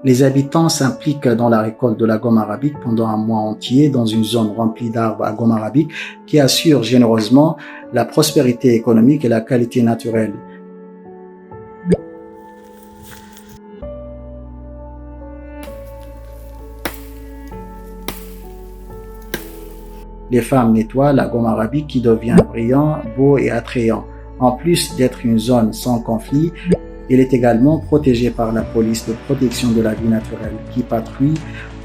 Les habitants s'impliquent dans la récolte de la gomme arabique pendant un mois entier dans une zone remplie d'arbres à gomme arabique qui assure généreusement la prospérité économique et la qualité naturelle. Les femmes nettoient la gomme arabique qui devient brillant, beau et attrayant. En plus d'être une zone sans conflit, il est également protégé par la police de protection de la vie naturelle qui patrouille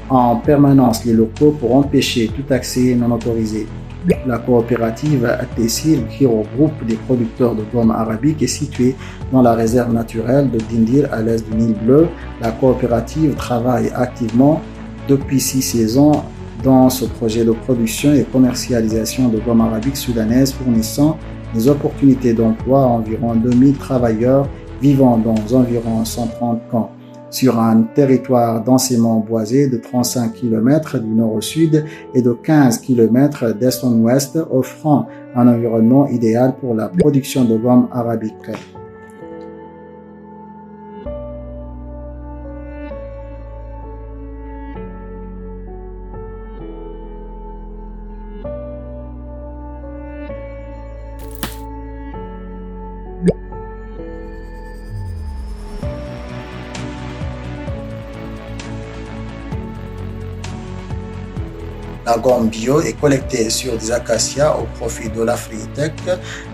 en permanence les locaux pour empêcher tout accès non autorisé. La coopérative At-Taysir, qui regroupe des producteurs de gomme arabique, est située dans la réserve naturelle de Dindir à l'est du Nil Bleu. La coopérative travaille activement depuis 6 saisons dans ce projet de production et commercialisation de gomme arabique soudanaise fournissant des opportunités d'emploi à environ 2000 travailleurs vivant dans environ 130 camps, sur un territoire densément boisé de 35 km du nord au sud et de 15 km d'est en ouest, offrant un environnement idéal pour la production de gomme arabique. La gomme bio est collectée sur des acacias au profit de l'Afritech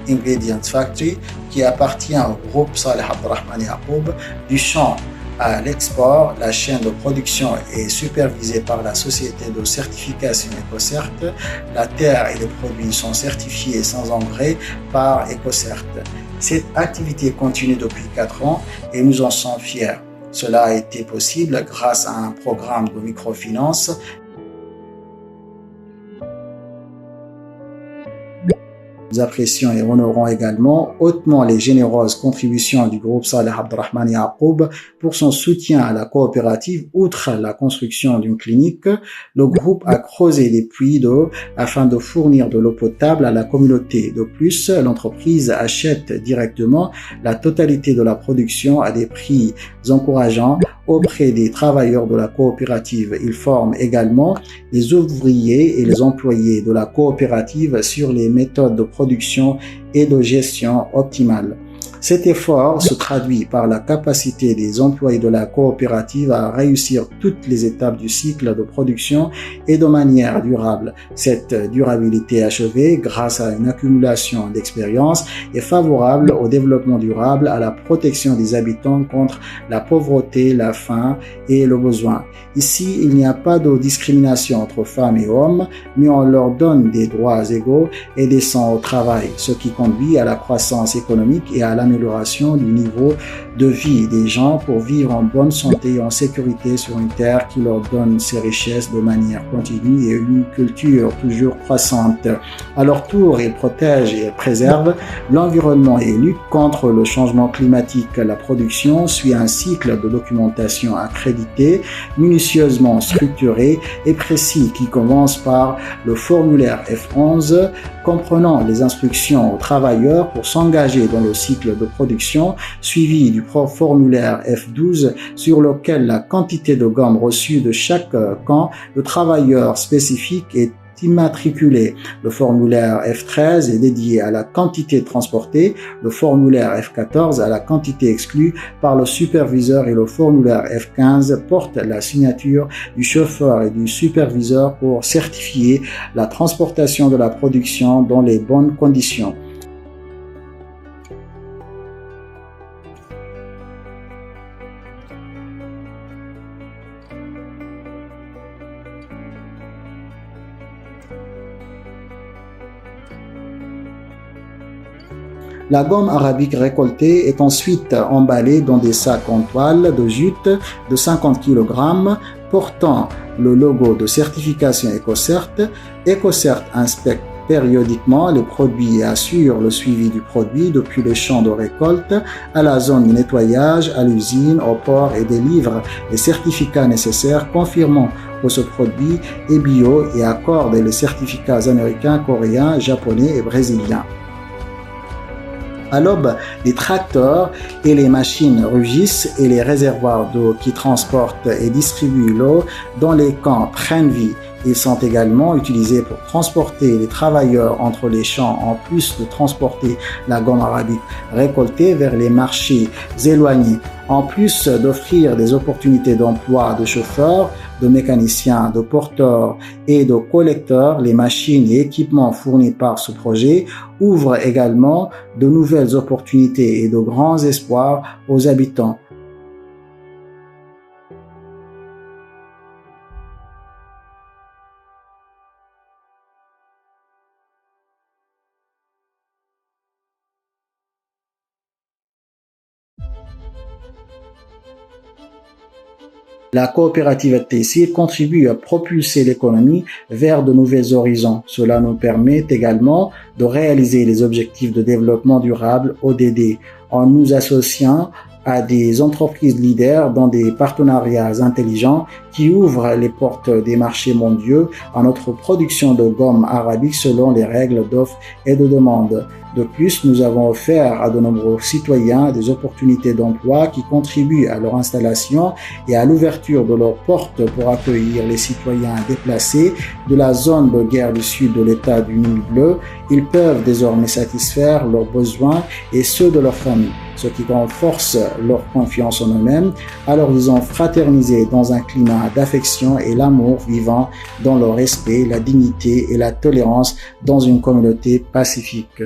Ingredient Factory qui appartient au groupe Saleh Abdrahman Yacoub. Du champ à l'export, la chaîne de production est supervisée par la société de certification EcoCert. La terre et les produits sont certifiés sans engrais par EcoCert. Cette activité continue depuis 4 ans et nous en sommes fiers. Cela a été possible grâce à un programme de microfinance. Nous apprécions et honorons également hautement les généreuses contributions du groupe Saleh Abdrahman Yacoub pour son soutien à la coopérative. Outre la construction d'une clinique, le groupe a creusé des puits d'eau afin de fournir de l'eau potable à la communauté. De plus, l'entreprise achète directement la totalité de la production à des prix encourageants auprès des travailleurs de la coopérative. Il forme également les ouvriers et les employés de la coopérative sur les méthodes de production et de gestion optimale. Cet effort se traduit par la capacité des employés de la coopérative à réussir toutes les étapes du cycle de production et de manière durable. Cette durabilité achevée, grâce à une accumulation d'expérience, est favorable au développement durable, à la protection des habitants contre la pauvreté, la faim et le besoin. Ici, il n'y a pas de discrimination entre femmes et hommes, mais on leur donne des droits égaux et décents au travail, ce qui conduit à la croissance économique et à l'amélioration du niveau de vie des gens pour vivre en bonne santé et en sécurité sur une terre qui leur donne ses richesses de manière continue et une culture toujours croissante. À leur tour, ils protègent et préservent l'environnement et luttent contre le changement climatique. La production suit un cycle de documentation accrédité, minutieusement structuré et précis qui commence par le formulaire F11 comprenant les instructions aux travailleurs pour s'engager dans le cycle de production, suivi du formulaire F12 sur lequel la quantité de gomme reçue de chaque camp de travailleurs spécifique est immatriculé. Le formulaire F13 est dédié à la quantité transportée, le formulaire F14 à la quantité exclue par le superviseur et le formulaire F15 porte la signature du chauffeur et du superviseur pour certifier la transportation de la production dans les bonnes conditions. La gomme arabique récoltée est ensuite emballée dans des sacs en toile de jute de 50 kg portant le logo de certification EcoCert. EcoCert inspecte périodiquement les produits et assure le suivi du produit depuis les champs de récolte à la zone de nettoyage, à l'usine, au port et délivre les certificats nécessaires confirmant que ce produit est bio et accorde les certificats américains, coréens, japonais et brésiliens. À l'aube, les tracteurs et les machines rugissent et les réservoirs d'eau qui transportent et distribuent l'eau dans les camps prennent vie. Ils sont également utilisés pour transporter les travailleurs entre les champs en plus de transporter la gomme arabique récoltée vers les marchés éloignés. En plus d'offrir des opportunités d'emploi de chauffeurs, de mécaniciens, de porteurs et de collecteurs, les machines et équipements fournis par ce projet ouvrent également de nouvelles opportunités et de grands espoirs aux habitants. La coopérative At-Taysir contribue à propulser l'économie vers de nouveaux horizons. Cela nous permet également de réaliser les objectifs de développement durable ODD en nous associant à des entreprises leaders dans des partenariats intelligents qui ouvrent les portes des marchés mondiaux à notre production de gomme arabique selon les règles d'offre et de demande. De plus, nous avons offert à de nombreux citoyens des opportunités d'emploi qui contribuent à leur installation et à l'ouverture de leurs portes pour accueillir les citoyens déplacés de la zone de guerre du sud de l'État du Nil bleu. Ils peuvent désormais satisfaire leurs besoins et ceux de leur famille, ce qui renforce leur confiance en eux-mêmes. Alors ils ont fraternisé dans un climat d'affection et l'amour vivant dans le respect, la dignité et la tolérance dans une communauté pacifique.